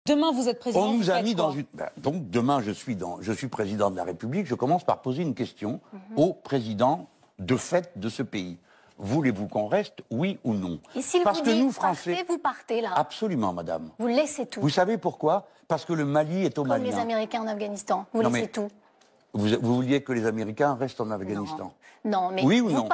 Demain, vous êtes président. On nous a mis dans une... Donc demain, je suis président de la République. Je commence par poser une question au président de fait de ce pays. Voulez-vous qu'on reste, oui ou non? Et s'il vous dit, nous, Français, partez, vous partez là. Absolument, madame. Vous laissez tout. Vous savez pourquoi? Parce que le Mali est au Mali. Comme les Américains en Afghanistan. Vous laissez tout. Vous vouliez que les Américains restent en Afghanistan? Non, mais oui ou vous non?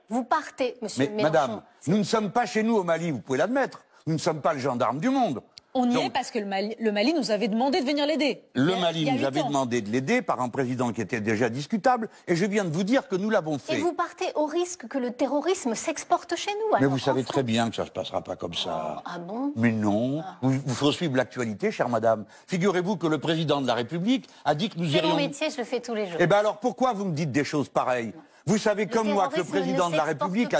Vous partez, monsieur Mélenchon. Madame, nous ne sommes pas chez nous au Mali, vous pouvez l'admettre. Nous ne sommes pas le gendarme du monde. On y est parce que le Mali nous avait demandé de venir l'aider. Le Mali nous avait demandé de l'aider par un président qui était déjà discutable. Et je viens de vous dire que nous l'avons fait. Et vous partez au risque que le terrorisme s'exporte chez nous. Mais vous savez très bien que ça ne se passera pas comme ça. Ah bon? Mais non. Vous faut suivre l'actualité, chère madame. Figurez-vous que le président de la République a dit que nous irions... C'est mon métier, je le fais tous les jours. Eh bien alors pourquoi vous me dites des choses pareilles? Vous savez comme moi que le président de la République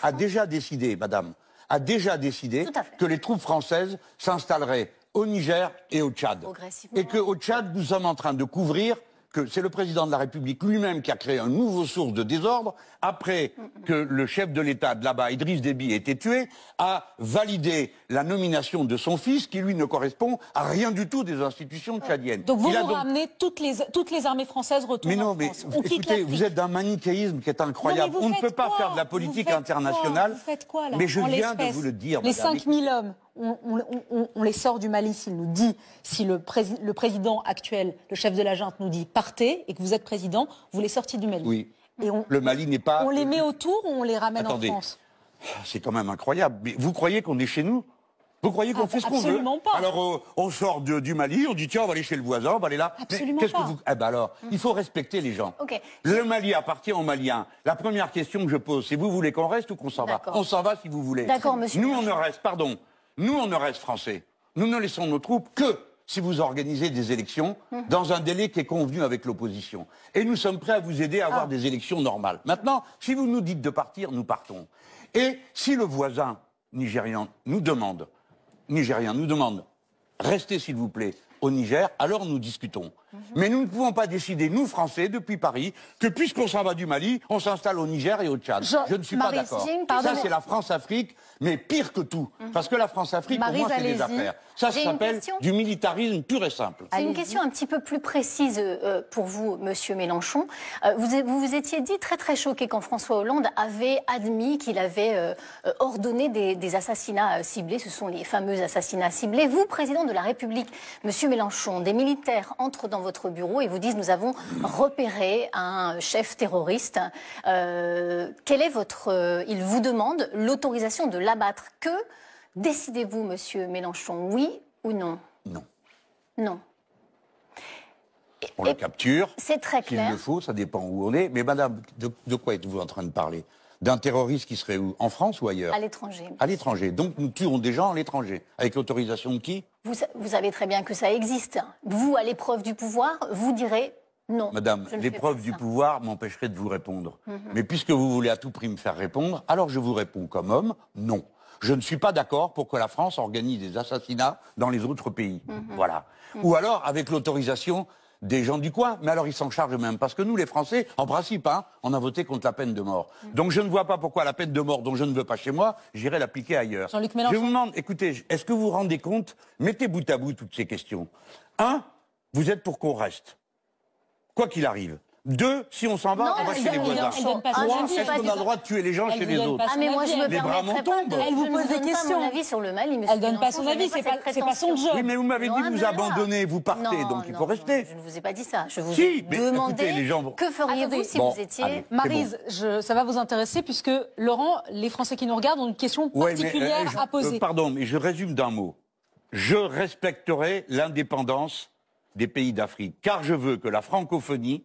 a déjà décidé, madame, a déjà décidé que les troupes françaises s'installeraient au Niger et au Tchad. Et qu'au Tchad, nous sommes en train de couvrir, que c'est le président de la République lui-même qui a créé une nouvelle source de désordre, après que le chef de l'État de là-bas, Idriss Déby, ait été tué, a validé la nomination de son fils, qui lui ne correspond à rien du tout des institutions tchadiennes. Donc vous ramenez toutes les armées françaises retournent en France. Mais écoutez, vous êtes d'un manichéisme qui est incroyable. On ne peut pas faire de la politique internationale. Vous faites quoi là? Mais je viens de vous le dire, les madame. 5000 hommes, on les sort du Mali s'il nous dit, si le président actuel, le chef de la junte nous dit partez et que vous êtes président, vous les sortez du Mali. Oui. Et le Mali n'est pas... On les met autour ou on les ramène en France? C'est quand même incroyable. Mais vous croyez qu'on est chez nous? Vous croyez qu'on fait ce qu'on veut? Absolument pas. Alors on sort du Mali, on dit tiens on va aller chez le voisin, on va aller là. Absolument pas. Eh ben alors, il faut respecter les gens. Le Mali appartient aux Maliens. La première question que je pose, c'est vous voulez qu'on reste ou qu'on s'en va? On s'en va si vous voulez. D'accord, monsieur. Nous on ne reste, pardon, nous on ne reste français. Nous ne laissons nos troupes que si vous organisez des élections dans un délai qui est convenu avec l'opposition. Et nous sommes prêts à vous aider à avoir des élections normales. Maintenant, si vous nous dites de partir, nous partons. Et si le voisin nigérian nous demande, restez s'il vous plaît au Niger, alors nous discutons. Mais nous ne pouvons pas décider, nous Français, depuis Paris, que puisqu'on s'en va du Mali, on s'installe au Niger et au Tchad. Je ne suis pas d'accord. Ça c'est la France-Afrique, mais pire que tout. Parce que la France-Afrique, pour moi, c'est des affaires. Ça s'appelle du militarisme pur et simple. C'est une question un petit peu plus précise pour vous, monsieur Mélenchon. Vous vous étiez dit très très choqué quand François Hollande avait admis qu'il avait ordonné des assassinats ciblés. Ce sont les fameux assassinats ciblés. Vous, président de la République, monsieur Mélenchon, des militaires entrent dans votre bureau et vous disent nous avons repéré un chef terroriste. Quel est votre... il vous demande l'autorisation de l'abattre. Que décidez-vous, monsieur Mélenchon, oui ou non? Non. Non. On le capture. C'est très clair. S'il le faut, ça dépend où on est. Mais madame, de quoi êtes-vous en train de parler? D'un terroriste qui serait où? En France ou ailleurs? À l'étranger. À l'étranger. Donc nous tuons des gens à l'étranger. Avec l'autorisation de qui? Vous savez très bien que ça existe. Vous, à l'épreuve du pouvoir, vous direz non. Madame, l'épreuve du pouvoir m'empêcherait de vous répondre. Mais puisque vous voulez à tout prix me faire répondre, alors je vous réponds comme homme, non. Je ne suis pas d'accord pour que la France organise des assassinats dans les autres pays. Voilà. Ou alors avec l'autorisation des gens du coin. Mais alors ils s'en chargent même. Parce que nous, les Français, en principe, on a voté contre la peine de mort. Donc je ne vois pas pourquoi la peine de mort dont je ne veux pas chez moi, j'irai l'appliquer ailleurs. Jean-Luc Mélenchon. Je vous demande, écoutez, est-ce que vous vous rendez compte? Mettez bout à bout toutes ces questions. 1, vous êtes pour qu'on reste. Quoi qu'il arrive. 2, si on s'en va, on va chez les voisins. 3, est-ce qu'on a le droit de tuer les gens chez les autres? Ah mais moi je me permettrai pas de... Elle vous pose des questions. Mon avis sur le Mali, monsieur. Elle donne pas son avis, c'est pas son job. Oui, mais vous m'avez dit que vous abandonnez, vous partez, donc il faut rester. Je ne vous ai pas dit ça. Je vous ai demandé que feriez-vous si vous étiez... Maryse, ça va vous intéresser puisque, Laurent, les Français qui nous regardent ont une question particulière à poser. Pardon, mais je résume d'un mot. Je respecterai l'indépendance des pays d'Afrique, car je veux que la francophonie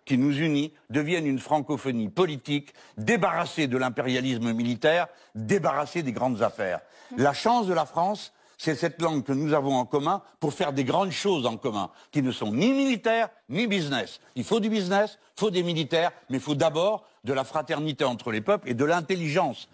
qui nous unit devienne une francophonie politique, débarrassée de l'impérialisme militaire, débarrassée des grandes affaires. La chance de la France, c'est cette langue que nous avons en commun pour faire des grandes choses en commun, qui ne sont ni militaires, ni business. Il faut du business, il faut des militaires, mais il faut d'abord de la fraternité entre les peuples et de l'intelligence.